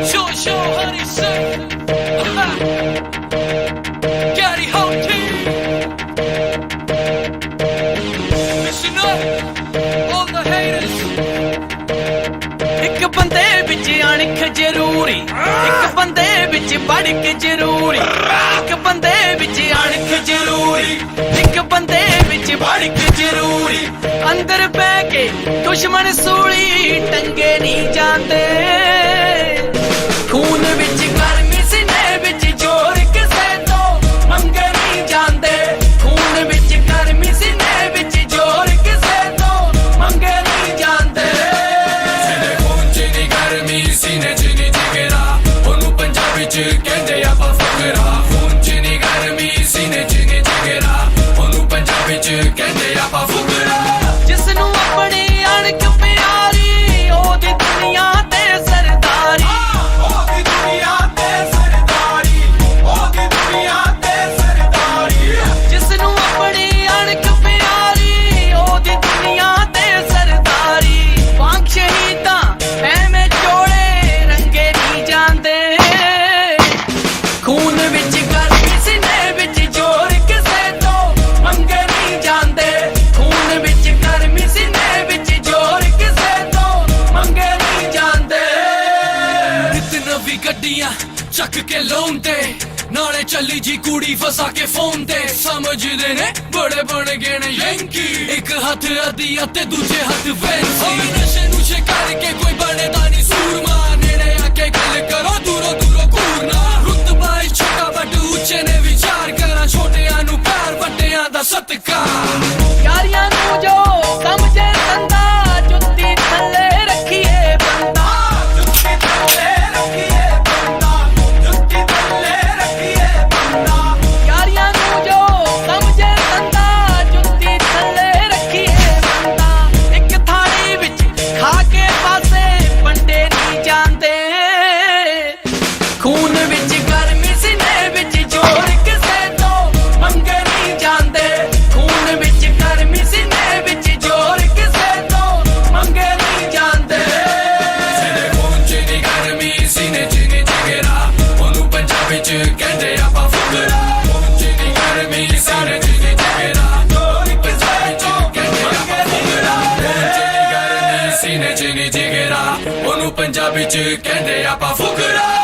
Sure, honey, say. Gary Houghton. Listen up, all the haters. ਇੱਕ ਬੰਦੇ ਵਿੱਚ ਅਣਖ ਜ਼ਰੂਰੀ, ਇੱਕ ਬੰਦੇ ਵਿੱਚ ਬੜਕ ਜ਼ਰੂਰੀ, ਇੱਕ ਬੰਦੇ ਵਿੱਚ ਅਣਖ ਜ਼ਰੂਰੀ, ਇੱਕ ਬੰਦੇ ਵਿੱਚ ਬੜਕ ਜ਼ਰੂਰੀ। ਅੰਦਰ ਬਹਿ ਕੇ ਦੁਸ਼ਮਣ ਸੂਲੀ ਟੰਗੇ ਨਹੀਂ ਜਾਂਦੇ, ਖੂਨ ਵਿੱਚ ਗਰਮੀ ਸੀਨੇ ਵਿੱਚ ਜ਼ੋਰ ਕਿਸੇ ਤੋਂ ਮੰਗੇ ਨਹੀਂ ਜਾਂਦੇ, ਖੂਨ ਵਿੱਚ ਗਰਮੀ ਸੀਨੇ ਵਿੱਚ ਜ਼ੋਰ ਕਿਸੇ ਤੋਂ ਮੰਗੇ ਨਹੀਂ ਜਾਂਦੇ। ਸੀਨੇ ਚ ਨੀ ਜਿਗਰਾ ਉਹਨੂੰ ਪੰਜਾਬੀ ਚ ਕਹਿੰਦੇ ਆਪਾਂ ਫਕਰਾ, ਖੂਨ ਚ ਨੀ ਗਰਮੀ ਸੀਨੇ ਚ ਨੀ ਜਿਗਰਾ ਉਹਨੂੰ ਪੰਜਾਬੀ ਚ ਕਹਿੰਦੇ ਆਪਾਂ ਫਕਰਾ। ਜਿਸ ਨੂੰ ਆਪਣੀ ਅਣਖ ਪਿਆਰੀ ਉਹਦੀ ਦੁਨੀਆ ਤੇ ਸਰਦਾਰੀ, ਉਹਦੀ ਦੁਨੀਆ ਤੇ ਸਰਦਾਰੀ, ਉਹਦੀ ਦੁਨੀਆ ਤੇ ਸਰਦਾਰੀ। ਜਿਸ ਨੂੰ ਆਪਣੀ ਅਣਖ ਪਿਆਰੀ ਉਹਦੀ ਦੁਨੀਆ ਤੇ ਸਰਦਾਰੀ। ਵਾਂਗ ਸ਼ਹੀਦਾਂ ਐਵੇਂ ਜੋੜੇ ਰੰਗੇ ਨਹੀਂ ਜਾਂਦੇ, ਖੂਨ ਵਿੱਚ ਗਰਮੀ ਸੀਨੇ ਵਿੱਚ ਜ਼ੋਰ ਕਿਸੇ ਤੋਂ ਮੰਗੇ ਨਹੀਂ ਜਾਂਦੇ, ਖੂਨ ਵਿੱਚ ਗਰਮੀ ਸੀਨੇ ਵਿੱਚ ਜ਼ੋਰ ਕਿਸੇ ਤੋਂ ਮੰਗੇ ਨਹੀਂ ਜਾਂਦੇ। ਨਿਤ ਨਵੀਂ ਗੱਡੀਆਂ ਚੱਕ ਕੇ ਲੋਨ ਤੇ, ਨਾਲੇ ਚੱਲੀ ਜੀ ਕੁੜੀ ਫਸਾ ਕੇ ਫੋਨ ਤੇ। ਸਮਝਦੇ ਨੇ ਬੜੇ ਬਣ ਗਏ ਨੇ ਯੰਕੀ, ਇੱਕ ਹੱਥ ਅੱਧੀ ਅਤੇ ਦੂਜੇ ਹੱਥ ਫੈਂਸੀ। ਨਸ਼ੇ ਨੁਸ਼ੇ ਕਰਕੇ ਕੋਈ ਬਣਦਾ ਨਹੀਂ ਸੂਰਮਾ, ਨੇੜੇ ਆ ਕੇ ਗੱਲ ਕਰੋ ਦੂਰੋਂ ਦੂਰੋਂ ਘੂਰਨਾ। ਰੁਤਬਾ ਹੀ ਛੋਟਾ ਵੱਡ ਉੱਚੇ ਨੇ ਵਿਚਾਰ ਕਰਾਂ, ਛੋਟਿਆਂ ਨੂੰ ਪਿਆਰ ਵੱਡਿਆਂ ਦਾ ਸਤਿਕਾਰ। ਯਾਰੀਆਂ ਨੂੰ ਜੋ ਸਮਝੇ ਬੰਦਾ ਜੁੱਤੀ ਥੱਲੇ ਰੱਖੀਏ ਬੰਦਾ, ਜੁੱਤੀ ਥੱਲੇ ਰੱਖੀਏ ਬੰਦਾ, ਜੁੱਤੀ ਥੱਲੇ ਰੱਖੀਏ ਬੰਦਾ। ਯਾਰੀਆਂ ਨੂੰ ਜੋ ਸਮਝੇ ਬੰਦਾ ਜੁੱਤੀ ਥੱਲੇ ਰੱਖੀਏ ਬੰਦਾ। ਇੱਕ ਥਾਲੀ ਵਿੱਚ ਖਾ ਕੇ ਪਾਸੇ ਵੰਡੇ ਨਹੀਂ ਜਾਂਦੇ, ਖੂਨ ਵਿੱਚ ਗਰਮੀ ਸੀਨੇ ਵਿੱਚ ਜ਼ੋਰ ਕਿਸੇ ਤੋਂ ਮੰਗੇ ਨਹੀਂ ਜਾਂਦੇ, ਖੂਨ ਵਿੱਚ ਗਰਮੀ ਸੀਨੇ ਵਿੱਚ ਜ਼ੋਰ ਕਿਸੇ ਤੋਂ ਮੰਗੇ ਨਹੀਂ ਜਾਂਦੇ। ਸੀਨੇ ਖੂਨ ਚ ਨੀ ਗਰਮੀ ਸੀਨੇ ਚ ਨੀ ਜਿਗਰਾ ਉਹਨੂੰ ਪੰਜਾਬੀ ਚ ਕਹਿੰਦੇ ਆਪਾਂ ਫੁਕਰਾ, ਖੂਨ ਚ ਨੀ ਗਰਮੀ ਸੀਨੇ ਚ ਨੀ ਜਿਗਰਾ ਉਹਨੂੰ ਪੰਜਾਬੀ ਚ ਕਹਿੰਦੇ ਆਪਾਂ ਫੁਕਰਾ, ਖੂਨ ਚ ਨੀ ਗਰਮੀ ਸੀਨੇ ਚ ਨੀ ਜਿਗਰਾ ਉਹਨੂੰ ਪੰਜਾਬੀ ਚ ਕਹਿੰਦੇ ਆਪਾਂ ਫੁਕਰਾ।